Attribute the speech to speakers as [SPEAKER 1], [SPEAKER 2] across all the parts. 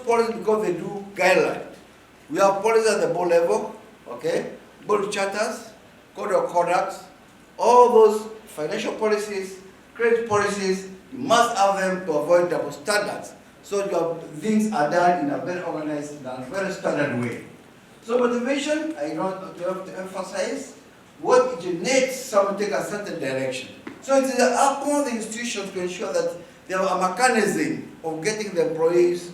[SPEAKER 1] policies because they do guidelines. We have policies at the board level, okay? Board charters, code of conduct, all those financial policies, credit policies, you must have them to avoid double standards. So your things are done in a very organized and very standard way. So motivation, I want to emphasize, what originates someone to take a certain direction. So it is upon the institutions to ensure that there are a mechanism of getting the employees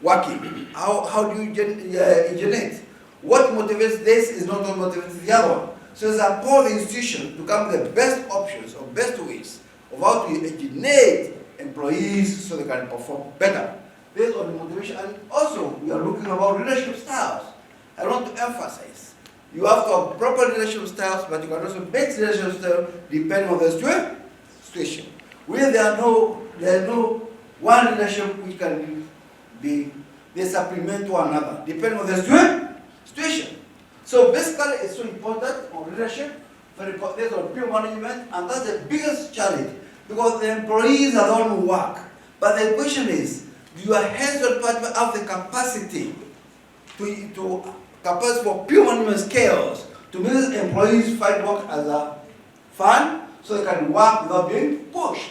[SPEAKER 1] working. How do you originate? What motivates this is not what motivates the other one. So it's upon the institution to come with the best options or best ways of how to originate employees so they can perform better based on the motivation. And also, we are looking about leadership styles. I want to emphasize, you have to have proper leadership styles, but you can also make leadership styles depending on the situation. Where there is no one leadership which can be they supplement to another, depending on the situation. So basically, it's so important on leadership, very important. There's on people management, and that's the biggest challenge because the employees are the one who work. But the question is, do your hands-on department have the capacity for pure management skills to make these employees find work as a fun so they can work without being pushed?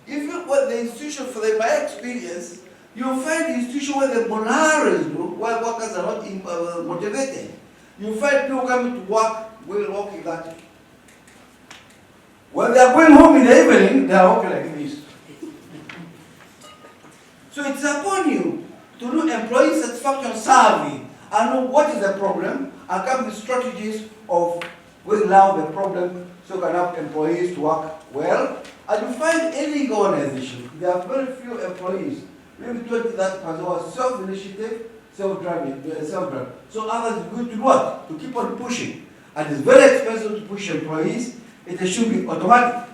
[SPEAKER 1] If you go to the institution, for my experience, you'll find the institution where the morale is low, where workers are not motivated. You find people coming to work, will work exactly. When they are going home in the evening, they are working like this. So it's upon you to do employee satisfaction survey and know what is the problem and come with strategies of going around the problem so you can have employees to work well. And you find any organization, there are very few employees, maybe 20 that are self-initiative, self-driving. So others are good to what? To keep on pushing. And it's very expensive to push employees. It should be automatic.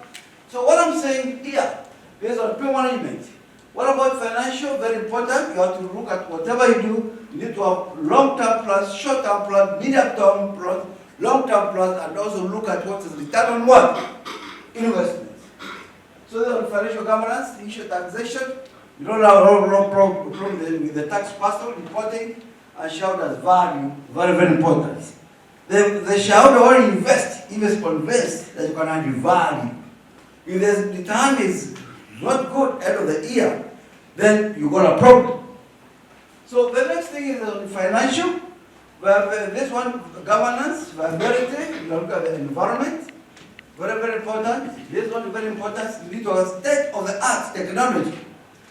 [SPEAKER 1] So what I'm saying here, based on pure management, what about financial? Very important. You have to look at whatever you do. You need to have long-term plans, short-term plans, medium-term plans, long-term plans, and also look at what is return on what? Investments. So on financial governance, issue taxation, you don't have a problem with the tax personal reporting and shareholders value, very, very important. The shareholder will invest that you can add value. If the return is not good end of the year, then you got a problem. So the next thing is on financial. We have this one, governance, viability, you look at the environment, very, very important. This one is very important. You need to have state-of-the-art technology.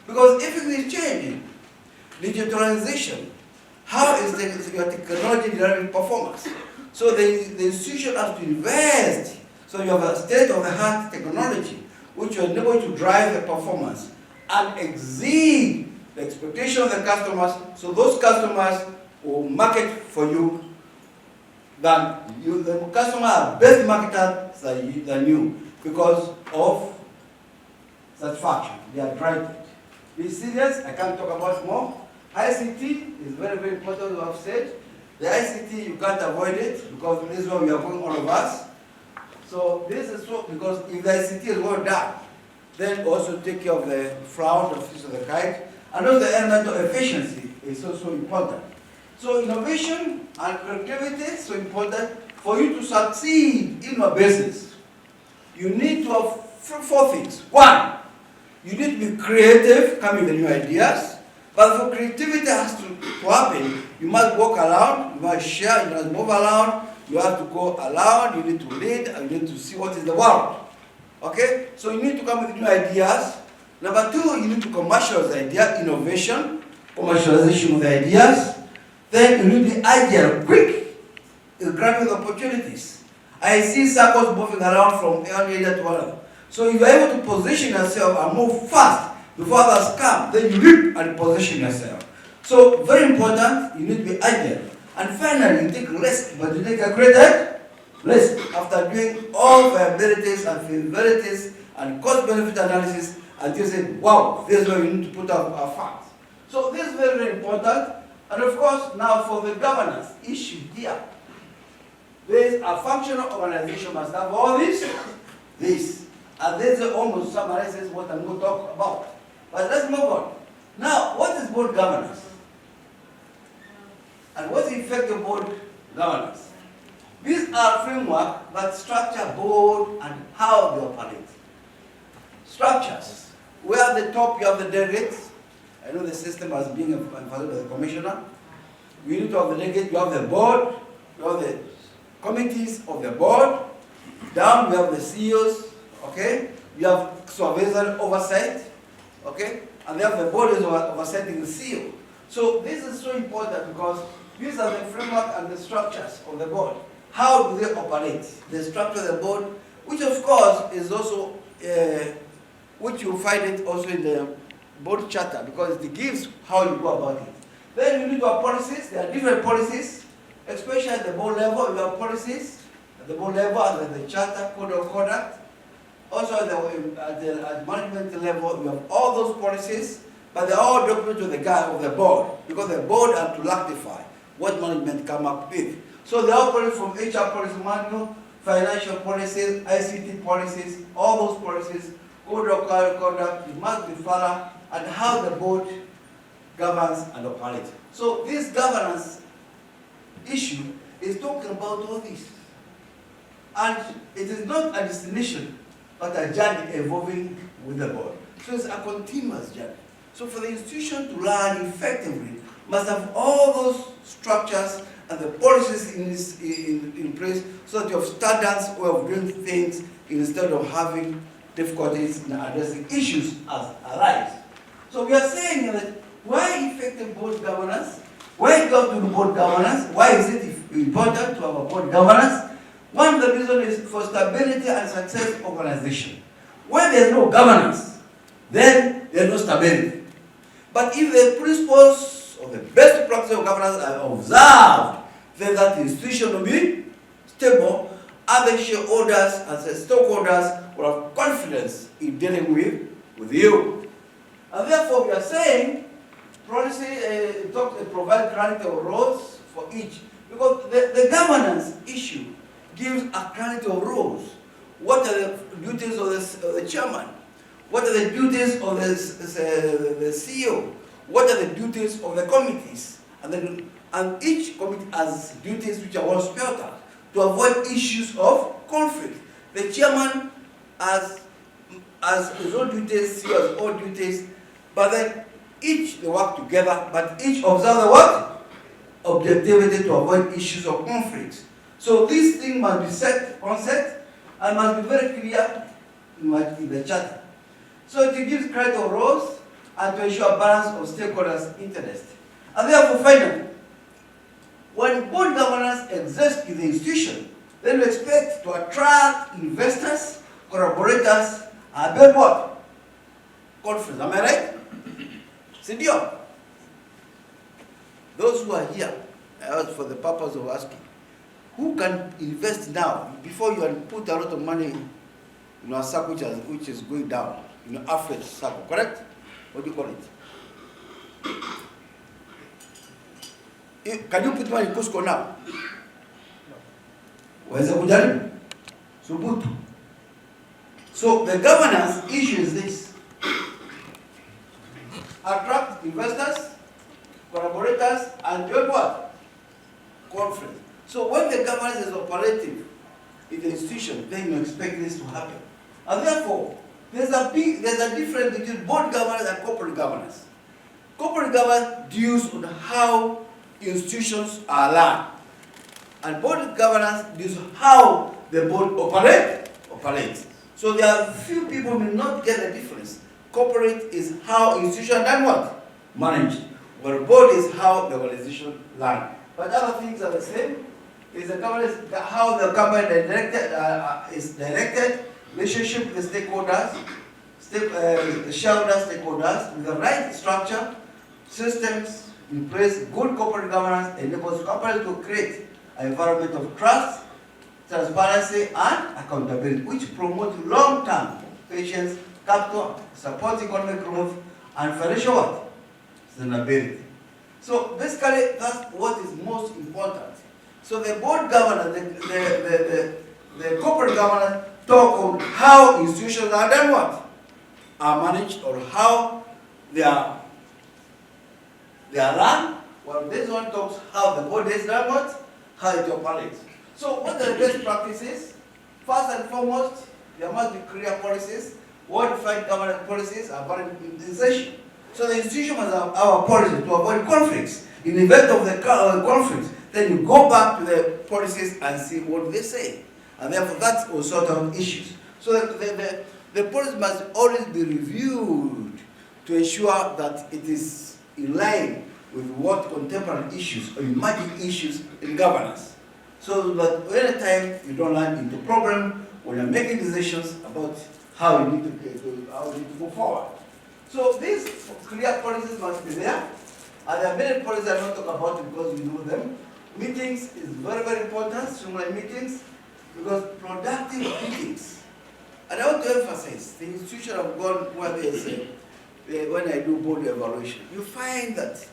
[SPEAKER 1] Because everything is changing. Digitalization, how is your technology driving performance? So the institution has to invest. So you have a state-of-the-art technology which will enable you to drive the performance and exceed the expectation of the customers, so those customers will market for you. The customer are best marketers than you because of satisfaction. They are driving it. Be serious, I can't talk about more. ICT is very, very important, to have said. The ICT, you can't avoid it because this is where we are going, all of us. So this is so, because if the ICT is well done, then also take care of the front, the fish of the kite, and also the element of efficiency is also important. So innovation and creativity is so important for you to succeed in your business. You need to have four things. One, you need to be creative, coming with new ideas. But for creativity has to happen, you must walk around, you must share, you must move around, you have to go around, you need to read, and you need to see what is the world. Okay? So you need to come with new ideas. Number two, you need to commercialize the idea, innovation, commercialization of the ideas. Then you need to be agile, quick, in grabbing opportunities. I see SACCOs moving around from one area to another. So if you are able to position yourself and move fast before others come, then you leap and position yourself. So very important, you need to be agile. And finally, you take risk, but you take a greater risk after doing all viabilities and feasibilities and cost-benefit analysis, and you say, wow, this is where you need to put up our funds. So this is very, very important. And of course, now for the governance issue here, there is a functional organization must have all this. And this almost summarizes what I'm going to talk about. But let's move on. Now, what is board governance? effective board governance? These are frameworks that structure board and how they operate. Structures. Where at the top you have the delegates. I know the system as being emphasized by the commissioner. You need to have the delegate, you have the board, you have the committees of the board. Down we have the CEOs, okay? You have supervisory oversight, okay? And they have the board is oversighting the CEO. So this is so important because these are the framework and the structures of the board. How do they operate? The structure of the board, which of course is also, which you find it also in the board charter because it gives how you go about it. Then you need to have policies. There are different policies, especially at the board level. You have policies at the board level and at the charter, code of conduct. Also at the management level, you have all those policies, but they're all documented to the guy of the board because the board has to rectify what management come up with. So they all policies from HR policy manual, financial policies, ICT policies, all those policies, code of conduct, it must be thorough, and how the board governs and operates. So this governance issue is talking about all this. And it is not a destination, but a journey evolving with the board. So it's a continuous journey. So for the institution to run effectively, must have all those structures and the policies in place so that you have standards way of doing things instead of having difficulties in addressing issues as arise. So we are saying that why effective board governance? Why go to the board governance? Why is it important to have a board governance? One of the reasons is for stability and success of organization. When there is no governance, then there is no stability. But if the principles of the best practice of governance are observed, then that institution will be stable. Other shareholders and stakeholders will have confidence in dealing with you. And therefore, we are saying policy provide clarity of roles for each. Because the governance issue gives a clarity of roles. What are the duties of the chairman? What are the duties of the CEO? What are the duties of the committees? And each committee has duties which are well spelled out to avoid issues of conflict. The chairman has his own duties, CEO has his own duties, but then each they work together, but each observe the what? Objectivity to avoid issues of conflict. So this thing must be set, concept, and must be very clear in the charter. So it gives clarity of roles and to ensure a balance of stakeholders' interest. And therefore, finally, when board governance exists in the institution, then we expect to attract investors, collaborators, and build what? Confidence. Am I right? Sindio? Those who are here, I ask for the purpose of asking, who can invest now before you put a lot of money in a Sacco which is going down, in an affluent Sacco, correct? What do you call it? Can you put money in Cusco now? Waweza kujaribu? Subutu. So the governance issue is this. Attract investors, collaborators, and build what? Confidence. So when the governance is operative in the institution, then you expect this to happen. And therefore, there's a difference between board governance and corporate governance. Corporate governance deals on how institutions are run. And board governance deals on how the board operates. So there are few people who may not get the difference. Corporate is how institutions are done what? Managed. Where board is how the organization run. But other things are the same. Is the governance, how the company is directed, relationship with the stakeholders, the shareholder stakeholders, with the right structure, systems in place, good corporate governance enables companies to create an environment of trust, transparency, and accountability, which promote long-term patience, capital, support economic growth, and financial what? Sustainability. So basically, that's what is most important. So the board governance, the corporate governance talk on how institutions are done what? Are managed, or how they are run, Well, this one talks how the board is done, what, how it operates. So what are the best practices? First and foremost, there must be clear policies. Well-defined governance policies are very essential. So the institution must have our policies to avoid conflicts. In the event of the conflicts, then you go back to the policies and see what they say. And therefore, that's all sort of issues. So the policy must always be reviewed to ensure that it is in line with what contemporary issues or emerging issues in governance. So that any time you don't run into problem when you're making decisions about how you need to move forward. So these clear policies must be there. And there are many policies I don't talk about because you know them. Meetings is very, very important, streamline meetings, because productive meetings. And I want to emphasize, the institution of God, where they say, when I do board evaluation, you find that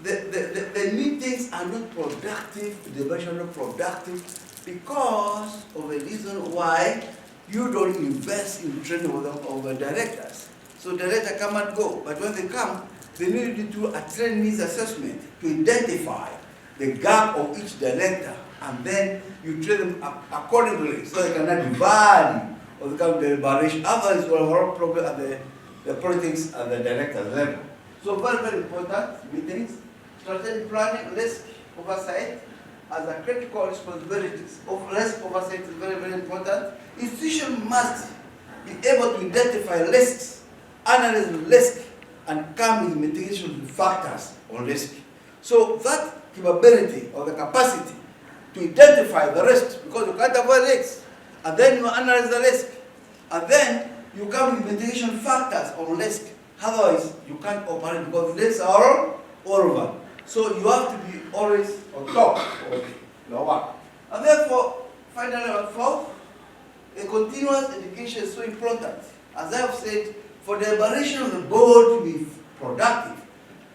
[SPEAKER 1] the meetings are not productive, the evaluation are not productive, because of a reason why you don't invest in training of the directors. So directors come and go, but when they come, they need to do a training needs assessment to identify the gap of each director, and then you train them accordingly so they can add value of the kind of deliberation. Otherwise, we'll have a problem at the politics at the director's level. So very, very important meetings, strategic planning, risk oversight as a critical responsibilities. Risk oversight is very, very important. Institution must be able to identify risks, analyze risk, and come with mitigation factors on risk. So that capability or the capacity to identify the risk, because you can't avoid risks, and then you analyze the risk, and then you come with mitigation factors on risk. Otherwise, you can't operate because risks are all over. So you have to be always on top of your work. And therefore, finally, and fourth, a continuous education is so important. As I have said, for the evaluation of the board to be productive,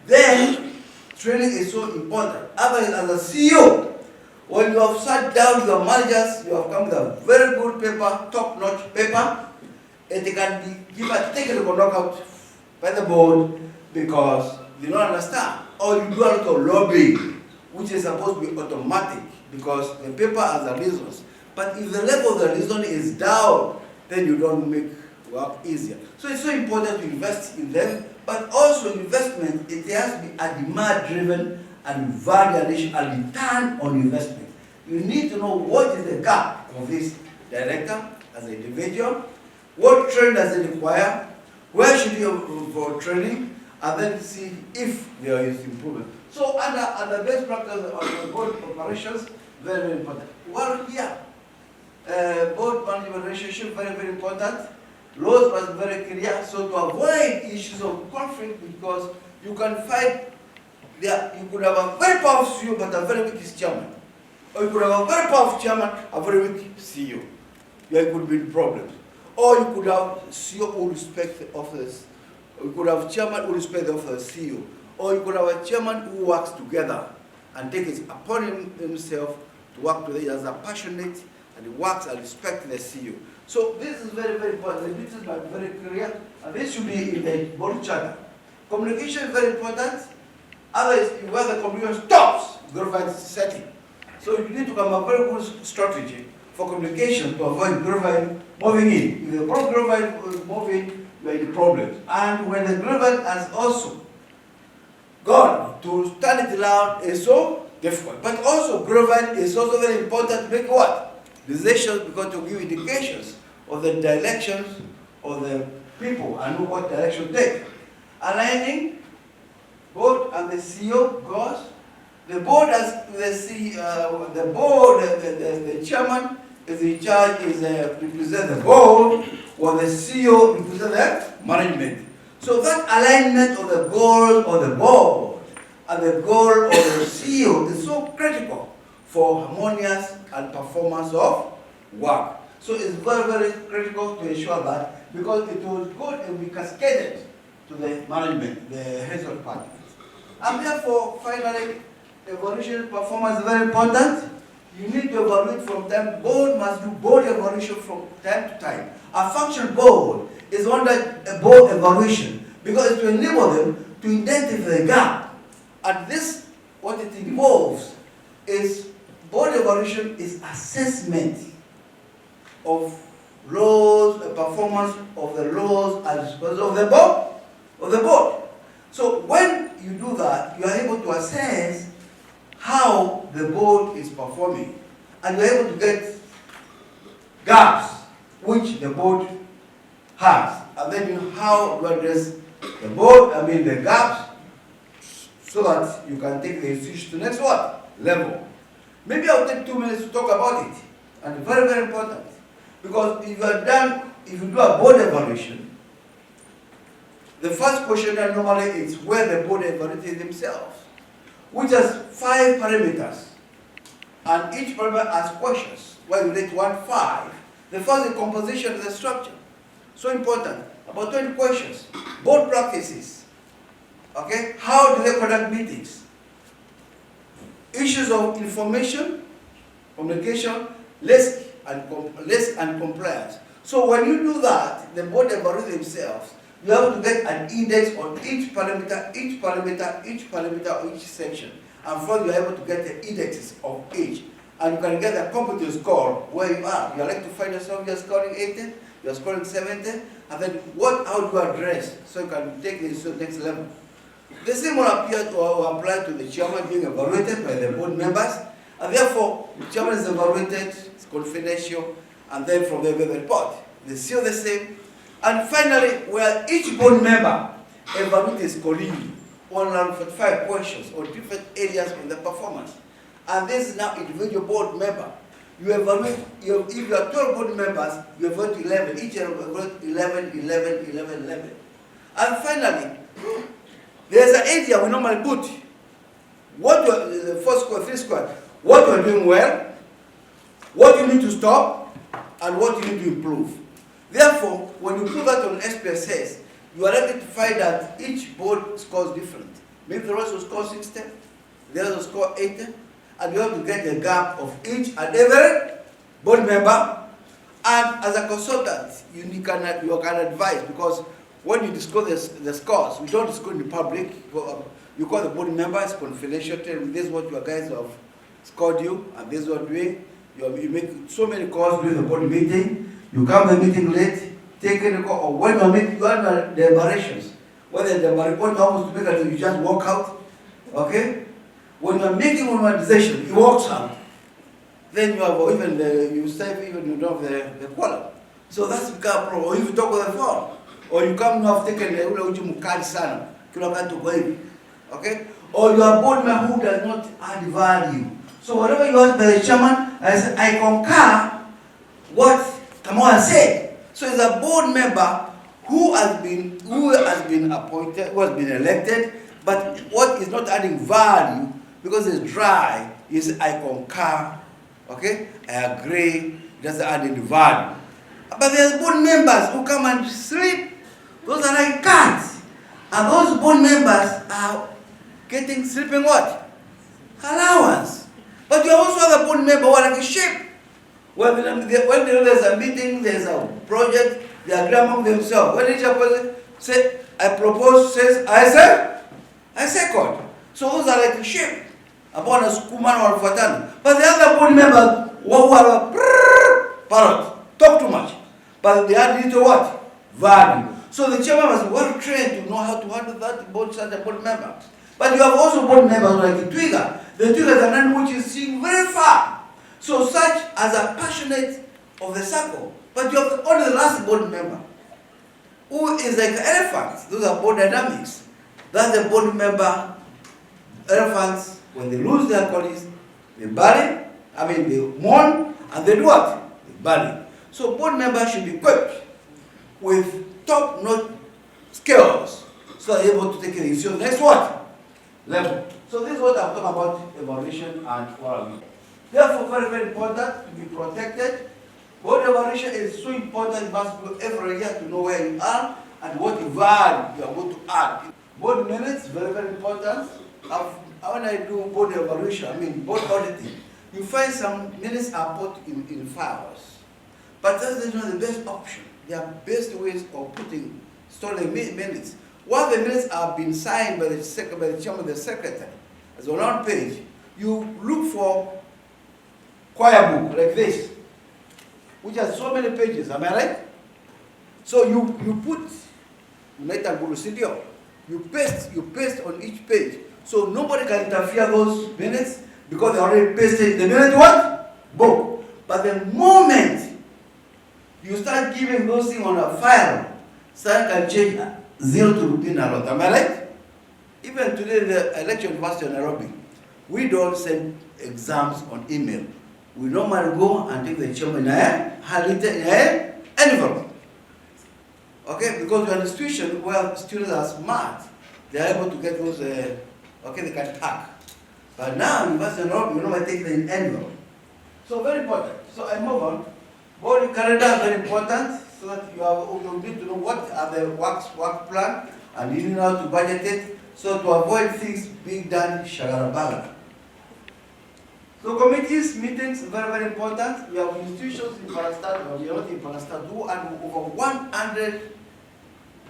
[SPEAKER 1] then training is so important. Otherwise, as a CEO, when you have sat down with your managers, you have come with a very good paper, top-notch paper, it can be given a technical knockout by the board because they don't understand. Or you do a lot of lobbying, which is supposed to be automatic because the paper has the reasons. But if the level of the reason is down, then you don't make work easier. So it's so important to invest in them, but also investment, it has to be a demand-driven and value addition and return on investment. You need to know what is the gap of this director as an individual, what training does it require, where should you go for training, and then see if there is improvement. So under best practice of board operations, very, very important. Well, here, board management relationship, very, very important. Laws must be very clear, so to avoid issues of conflict, because you can find there, you could have a very powerful CEO but a very weak chairman. Or you could have a very powerful chairman, a very weak CEO. There could be problems. Or you could have CEO who respect the office. Or you could have chairman who respect the office CEO. Or you could have a chairman who works together and takes it upon himself to work together as a passionate, and he works and respects the CEO. So this is very, very important. The duties are very clear, and this should be in the board charter. Communication is very important. Otherwise, where the communication stops, glorified setting. So you need to come up with a very good strategy for communication to avoid glorified moving in. If the glorified moving, you are in problems. And when the glorified has also gone, to turn it around is so difficult. But also, glorified is also very important to make what? Decisions, because to give indications of the directions of the people and know what direction to take. Aligning board and the CEO goes. The board has the chairman is in charge, represent the board, while the CEO represents the management. So that alignment of the goal of the board and the goal of the CEO is so critical for harmonious and performance of work. So it's very, very critical to ensure that, because it will go and be cascaded to the management, the heads of departments. And therefore, finally, evaluation performance is very important. You need to evaluate from time. Board must do board evaluation from time to time. A functional board is under a board evaluation because it will enable them to identify the gap And this, what it involves is board evaluation is assessment of laws, performance of the laws as of the board. So when you do that, you are able to assess how the board is performing, and you are able to get gaps which the board has, and then you know how to address the board, the gaps, so that you can take the institution to the next what? Level. Maybe I'll take 2 minutes to talk about it, and very, very important, because if you do a board evaluation, the first question normally is where the board evaluated themselves, which has 5 parameters, and each parameter asks questions. Why you rate 1, 5? The first is composition of the structure. So important. About 20 questions. Board practices. Okay? How do they conduct meetings? Issues of information, communication, risk and compliance. So when you do that, the board evaluates themselves. You have to get an index on each parameter, or each section. And first you are able to get the indexes of each. And you can get a competence score where you are. You like to find yourself, you're scoring 80, you're scoring 70, and then how do you address so you can take this to the next level. The same will appear to apply to the chairman being evaluated by the board members, and therefore the chairman is evaluated, it's confidential, and then from there the report. They still the same. And finally, where each board member evaluates his colleague on around 45 questions on different areas in the performance. And this is now individual board member. You evaluate, if you are 12 board members, you evaluate 11. Each evaluate 11. And finally, there's an area we normally put. The first square, 3 square. What you are doing well, what you need to stop, and what you need to improve. Therefore, when you put that on SPSS, you are able to find that each board scores different. Maybe the rest will score 60, the other will score 80, and you have to get the gap of each and every board member. And as a consultant, you can advise, because when you disclose the scores, we don't disclose in the public. You call the board members, confidential, tell them this is what your guys have scored you, and this is what you're doing. You make so many calls during the board meeting. You come to the meeting late, take a call, or when you are the evaluations, whether the report almost to make it, you just walk out, okay? When you are making mobilization, you walk out. Then you have you save even you don't have the quorum. So that's become a problem. Or if you talk on the phone, or you come now have taken the mukali sana, okay? Or you are board member who does not add value. So whatever you ask by the chairman, I concur what Kamoa said. So it's a board member who has been appointed, who has been elected, but what is not adding value because it's dry is I concur, okay? I agree, doesn't add any value. But there's board members who come and sleep. Those are like cats. And those board members are getting sleeping what? Allowance. But you also have a board member who are like a sheep. When there's a meeting, there's a project, they agree among themselves. When each person say, I propose, says, I second. So those are like a sheep. Upon a skuman or a fraternity. But the other board members who are a parrot, talk too much. But they add little what? Value. So the chairman was well trained to know how to handle that board, such a board member. But you have also board members like the Twigger. The Twigger is a man which is seen very far. So such as a passionate of the Sacco. But you have only the last board member, who is like elephants. Those are board dynamics. That's the board member. Elephants, when they lose their colleagues, they bury, they mourn, and they do what? They bury. So board members should be equipped with top-notch skills so they're able to take it to the next what? Level. So this is what I'm talking about, evaluation and oral. Therefore, very, very important to be protected. Board evaluation is so important, you must go every year to know where you are and what value you are going to add. Board minutes, very, very important. When I do board evaluation, board auditing, you find some minutes are put in files. But that's not the best option. There are best ways of storing minutes. Once the minutes have been signed by the chairman of the secretary, as on one page, you look for choir book like this, which has so many pages, am I right? So you put you paste on each page. So nobody can interfere those minutes because they already pasted the minute what? Book. But the moment you start giving those things on a file, someone can change 0 to routine a lot. Am I right? Even today, the election university of Nairobi, we don't send exams on email. We normally go and take the chairman in an envelope. Okay, because we are an institution where students are smart, they are able to get those, they can hack. But now, University of Nairobi, we normally take the envelope. So very important. So I move on. Board calendar is very important, so that you need to know what are the work plan, and you know how to budget it, so to avoid things being done shagarabaga. So committees, meetings, very, very important. We have institutions in Palestine, or we are not in Palestine, who have over 100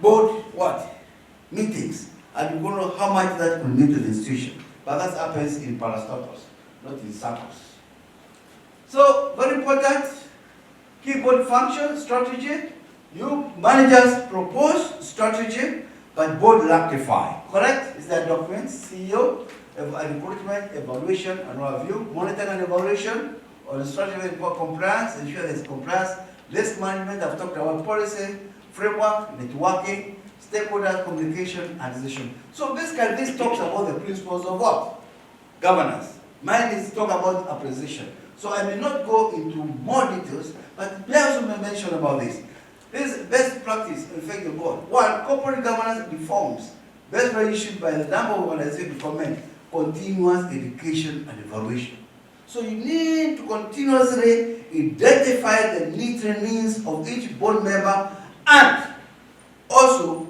[SPEAKER 1] board meetings. And you don't know how much that will mean to the institution. But that happens in Palestine, not in Saccos. So, very important, key board function, strategy. You managers propose strategy, but board rectify. Correct? Is that documents, CEO, recruitment, evaluation, and review, monitoring and evaluation, on strategy for compliance, ensure there's compliance, risk management, I've talked about policy, framework, networking, stakeholder communication, and decision. So basically this talks about the principles of what? Governance. Mine is talk about appreciation. So I may not go into more details, but may also mention about this. This is best practice in effective board. One, corporate governance reforms. Best practice issued by the number of organizations recommend continuous education and evaluation. So you need to continuously identify the needs and needs of each board member and also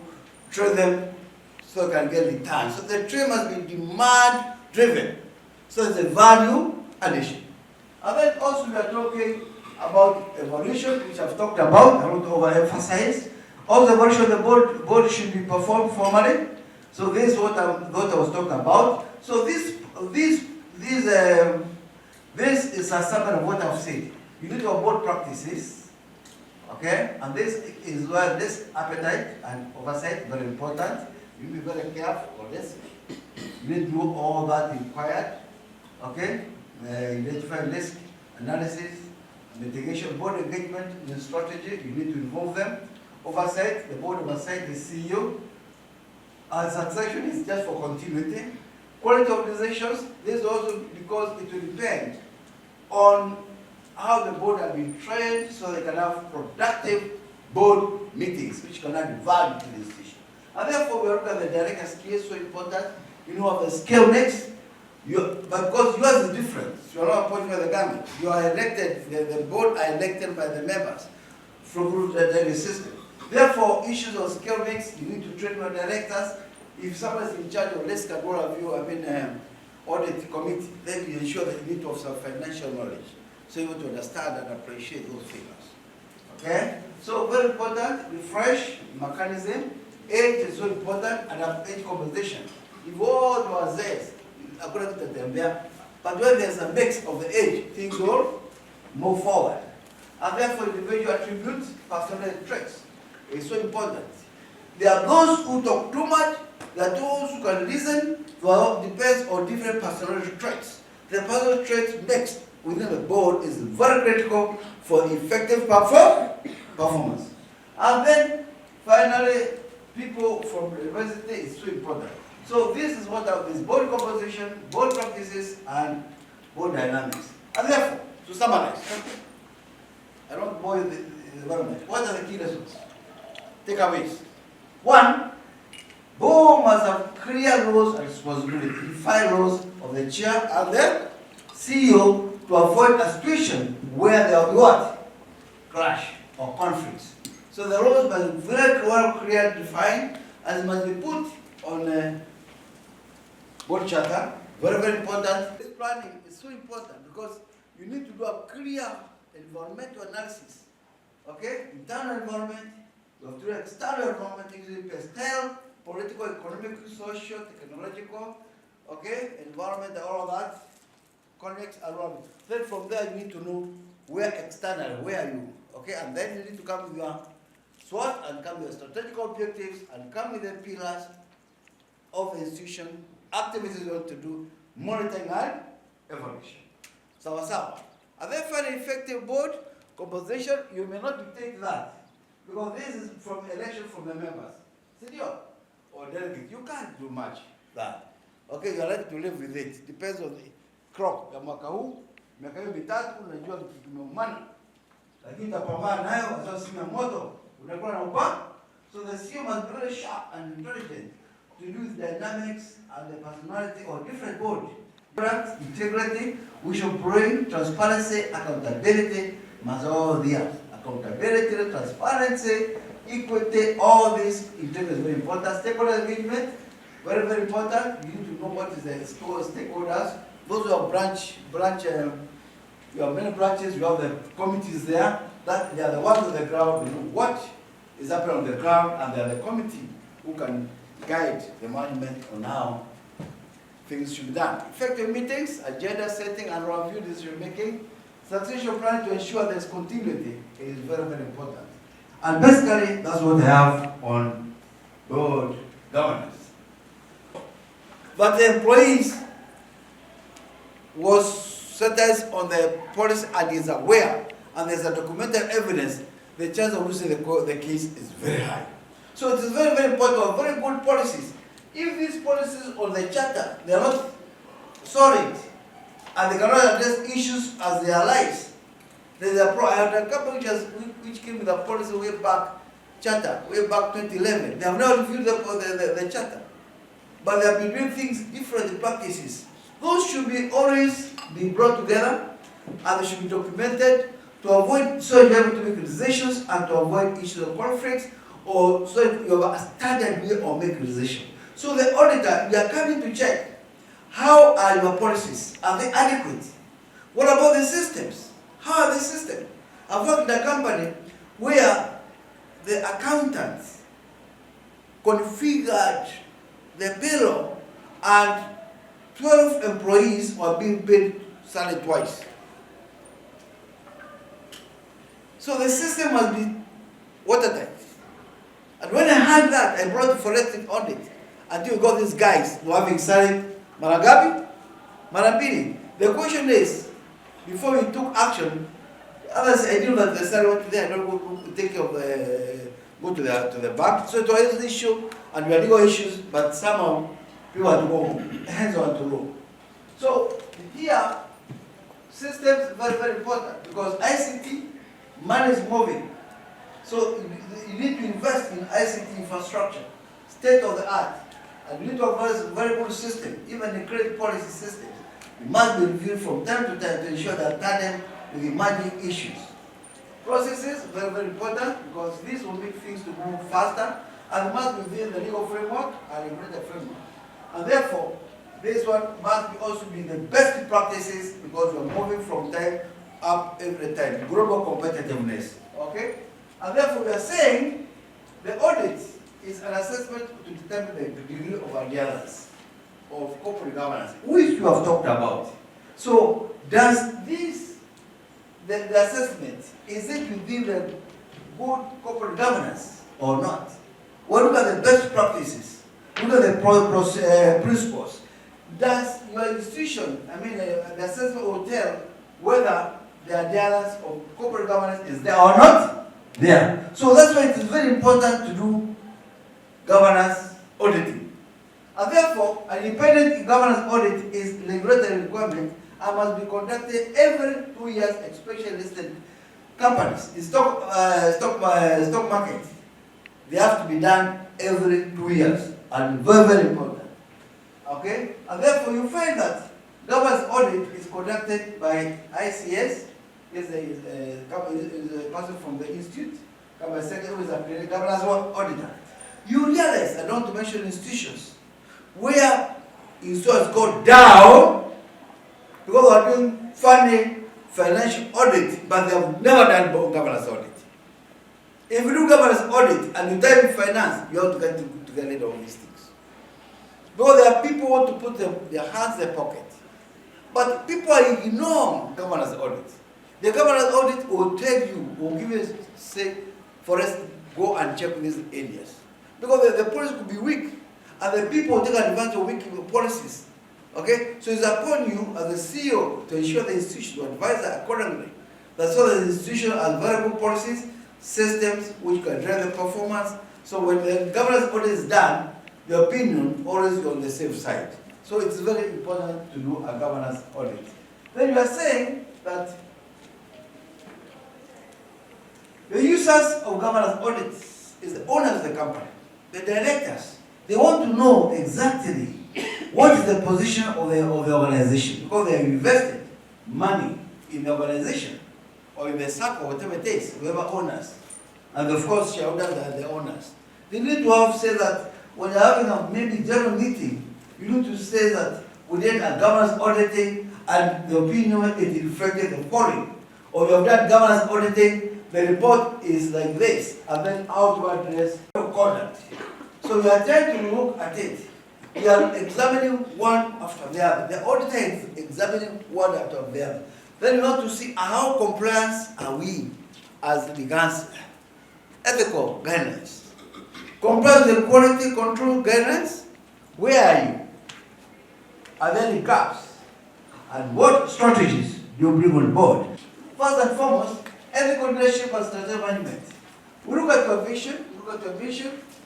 [SPEAKER 1] train them so they can get return. So the train must be demand driven. So it's a value addition. And then also we are talking about evaluation, which I've talked about, I don't overemphasize. Also evaluation of the board should be performed formally. So this is what I was talking about. So this is a summary of what I've said. You need to have board practices, okay? And this is where this appetite and oversight very important. You need to be very careful for this. You need to do all that required, okay? Identify risk analysis, mitigation, board engagement in strategy. You need to involve them. Oversight, the board oversight, the CEO. And succession is just for continuity. Quality organizations, this is also because it will depend on how the board have been trained so they can have productive board meetings, which can add value to the institution. And therefore, we look at the director scale, so important. You know, have the scale next. But because yours is different, you are not appointed by the government. You are elected, the board are elected by the members from the system. Therefore, issues of scale mix, you need to train your directors. If someone is in charge of risk control review, audit committee, then you ensure that you need to have some financial knowledge. So you want to understand and appreciate those figures. Okay? So very important, refresh mechanism. Age is so important, and age compensation. If all was there, according to them there, but when there's a mix of the age, things will move forward. And therefore, individual attributes, personality traits is so important. There are those who talk too much, there are those who can listen, well, depends on different personality traits. The personality traits mixed within the board is very critical for effective performance. And then, finally, people from the university is so important. So this is what is board composition, board practices, and board dynamics. And therefore, to summarize, I don't bore you the environment. What are the key lessons? Takeaways. One, board must have clear roles and responsibilities, define roles of the chair and the CEO to avoid a situation where there will be what? Clash or conflicts. So the roles must be very well clear, defined, and must be put on a board charter. Very, very important. This planning is so important because you need to do a clear environmental analysis. Okay? Internal environment, you have to do external environment, usually personnel, political, economic, social, technological, okay, environment, all of that connects around. Then from there you need to know where external, where are you, okay, and then you need to come with your SWOT and come with your strategic objectives and come with the pillars of the institution, activities you want to do, monitoring and evaluation. Sawa. And then for an effective board composition, you may not dictate that because this is from election from the members, senior or delegate. You can't do much that. Okay, you are ready to live with it. Depends on the crop. Ya mwaka huu, miaka hiyo mitatu, unajua tumeumana. Lakini utapambana nayo, wazasimia moto, unakuwa na upa. So the CEO must be very sharp and intelligent to use dynamics and the personality of different board. Integrity, we should bring transparency, accountability, must all there. Accountability, transparency, equity, all this integrity is very important. Stakeholder engagement, very, very important. You need to know what is the stakeholders. Those who have you have many branches, you have the committees there, that they are the ones on the ground, they know what is happening on the ground, and they are the committee who can guide the management on how things should be done. Effective meetings, agenda setting and review decision making, succession plan to ensure there is continuity is very, very important. And basically, that's what they have on board governance. But the employees was sentenced on the policy and is aware, and there's a documented evidence, the chance of losing the case is very high. So it is very, very important, very good policies. If these policies on the charter, they are not solid, and they cannot address issues as they arise, there's I have a couple which came with a policy way back, charter, way back 2011. They have not reviewed the charter, but they have been doing things different practices. Those should be always be brought together, and they should be documented to avoid, so you're able to make decisions and to avoid issues of conflicts, or so you have a standard way of making decisions. So the auditor, we are coming to check, how are your policies? Are they adequate? What about the systems? How are the systems? I've worked in a company where the accountants configured the payroll and 12 employees were being paid salary twice. So the system must be watertight. And when I had that, I brought the forensic audit until we got these guys who are having salary Maragabi, Marabini. The question is, before we took action, others I knew that the salary went there, I don't go take care of go to the bank. So it was an issue, and we had legal issues, but somehow people had to go hands on to law. So here, systems very, very important because ICT, money is moving. So you need to invest in ICT infrastructure, state of the art, and you need to have a very good system, even the credit policy system. It must be reviewed from time to time to ensure that tandem with emerging issues. Processes, very, very important because these will make things to move faster and must be within the legal framework and regulatory framework. And therefore, this one must also be the best practices because we are moving from time up every time. Global competitiveness. Okay? And therefore, we are saying the audit is an assessment to determine the degree of adherence of corporate governance, which you have talked about. So, does this, the assessment, is it within the good corporate governance or not? Well, look at the best practices. Look at the principles. Does your institution, the assessment will tell whether the adherence of corporate governance is there or not there. So that's why it is very important to do governance auditing. And therefore, an independent governance audit is a regulatory requirement and must be conducted every 2 years, especially listed companies. The stock market, they have to be done every 2 years, and very, very important. Okay? And therefore, you find that governance audit is conducted by ICS, is a person from the institute, governance secretary, is a governance auditor. You realize, I don't want to mention institutions, where institutions go down because they are doing funny financial audit, but they have never done governance audit. If you do governance audit and you type in finance, you have to get to to get rid of these things. Because there are people who want to put their hands in their pocket. But people are ignoring governance audit. The governance audit will tell you, will give you, say, for us, go and check these areas. Because the policy could be weak, and the people will take advantage of weak policies. Okay? So it's upon you as a CEO to ensure the institution to advise accordingly. That's why the institution has variable policies, systems which can drive the performance. So when the governance audit is done, the opinion always is on the safe side. So it's very important to do a governance audit. Then you are saying that the users of governance audits is the owners of the company, the directors. They want to know exactly what is the position of the organization, because they have invested money in the organization or in the Sacco, whatever it is, whoever owners. And of course, shareholders are the owners. They need to have said that when you're having a maybe general meeting, you need to say that we did a governance auditing and the opinion it reflected the following. Or you have done governance auditing, the report is like this, and then how to address the conduct. So we are trying to look at it. We are examining one after the other. The auditor is examining one after the other. Then we want to see how compliant are we as regards ethical guidelines. Compliance with quality control guidelines, where are you? Are there any gaps? And what strategies do you bring on board? First and foremost, ethical leadership and strategic management. We look at your vision,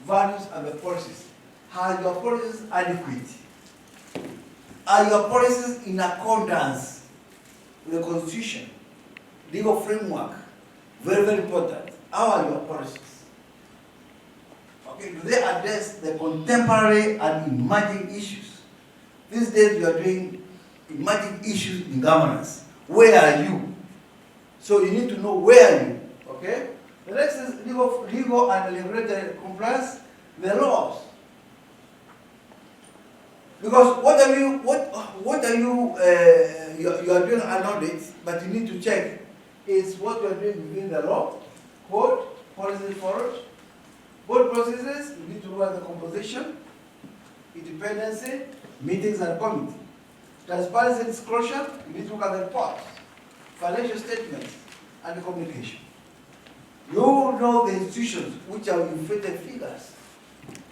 [SPEAKER 1] values, and the policies. Are your policies adequate? Are your policies in accordance with the Constitution, legal framework? Very, very important. How are your policies? Okay, do they address the contemporary and emerging issues? These days we are doing emerging issues in governance. Where are you? So you need to know where are you. Okay? The next is legal and regulatory compliance, the laws. Because you are doing an audit, but you need to check is what you are doing within the law, code, policy forward. Board processes, you need to look at the composition, independency, meetings and committee. Transparency and disclosure, you need to look at the reports, financial statements, and the communication. You know the institutions which have inflated figures.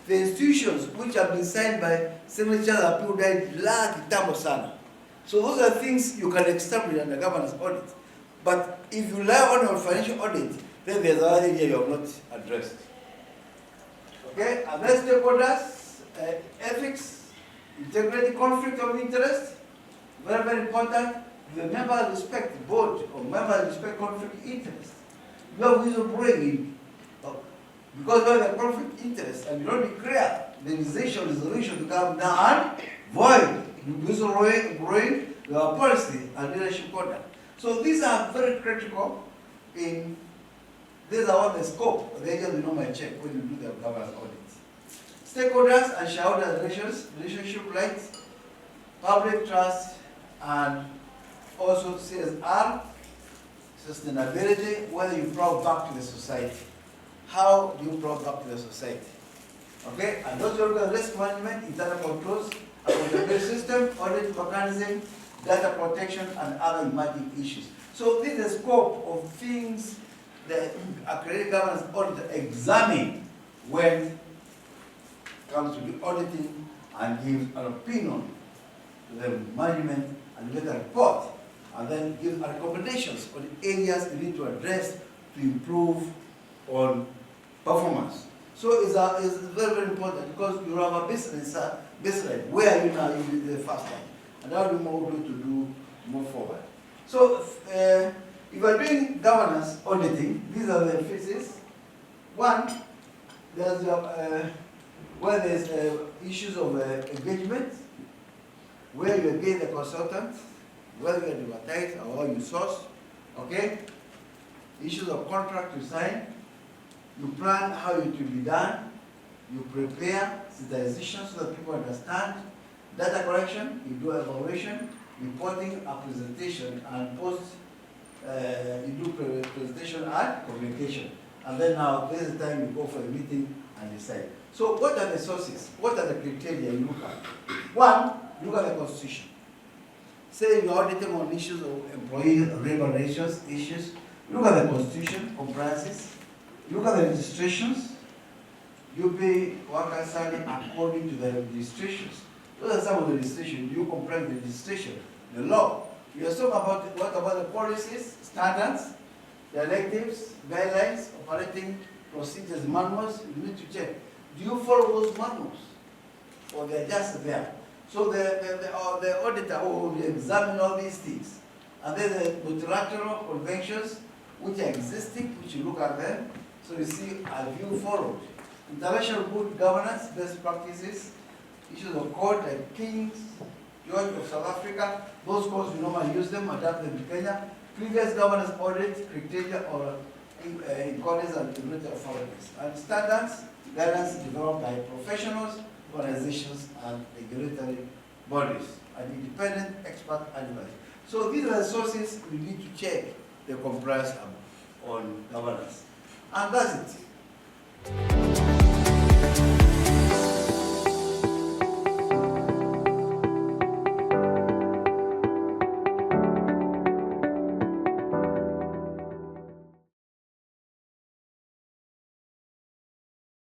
[SPEAKER 1] The institutions which have been signed by signatures of people died large kitambo sana. So those are things you can establish under governance audit. But if you rely on your financial audit, then there's another area you have not addressed. Okay, and then stakeholders, ethics, integrity, conflict of interest, very, very important. The members respect the board, or members respect conflict of interest. You have whistleblowing, because when the conflict of interest, and you don't declare the resolution to come down and void, whistleblowing, your policy and leadership conduct. So these are very critical in. These are all the scope of the areas we normally check when you do the governance audit. Stakeholders and shareholder relationship rights, public trust, and also CSR, sustainability, whether you plow back to the society. How do you plow back to the society? Okay, and those look at risk management, internal controls, accountability system, audit mechanism, data protection, and other emerging issues. So this is the scope of things the accredited governance auditor examine when it comes to the auditing and gives an opinion to the management and get a report, and then gives recommendations on the areas you need to address to improve on performance. So it's very, very important because you have a baseline. Where are you now? You did the first time. And how do you move to move forward? So if you are doing governance auditing, these are the phases. One, there's where there's issues of engagement, where you engage the consultant, whether you advertise or how you source, okay? Issues of contract to sign, you plan how it will be done, you prepare sensitization so that people understand, data collection, you do evaluation, reporting, a presentation, and post, you do presentation and communication. And then now, this is the time you go for a meeting and decide. So what are the sources? What are the criteria you look at? One, look at the constitution. Say you're auditing on issues of employee labor relations issues, look at the constitution comprises, look at the registrations, you pay worker salary according to the registrations. Those are some of the registrations. You comply with the registration, the law. You also about what about the policies, standards, the electives, guidelines, operating procedures, manuals. You need to check. Do you follow those manuals, or they're just there? So the auditor will examine all these things, and then the multilateral conventions which are existing, which you look at them, so you see have you followed. International good governance, best practices, issues of code like King's, George of South Africa, those codes we normally use them, adapt them to Kenya. Previous governance audit criteria or equalities and regulatory authorities. And standards, guidance developed by professionals, organizations, and regulatory bodies, and independent expert advice. So these are the sources we need to check the compliance on governance. And that's it.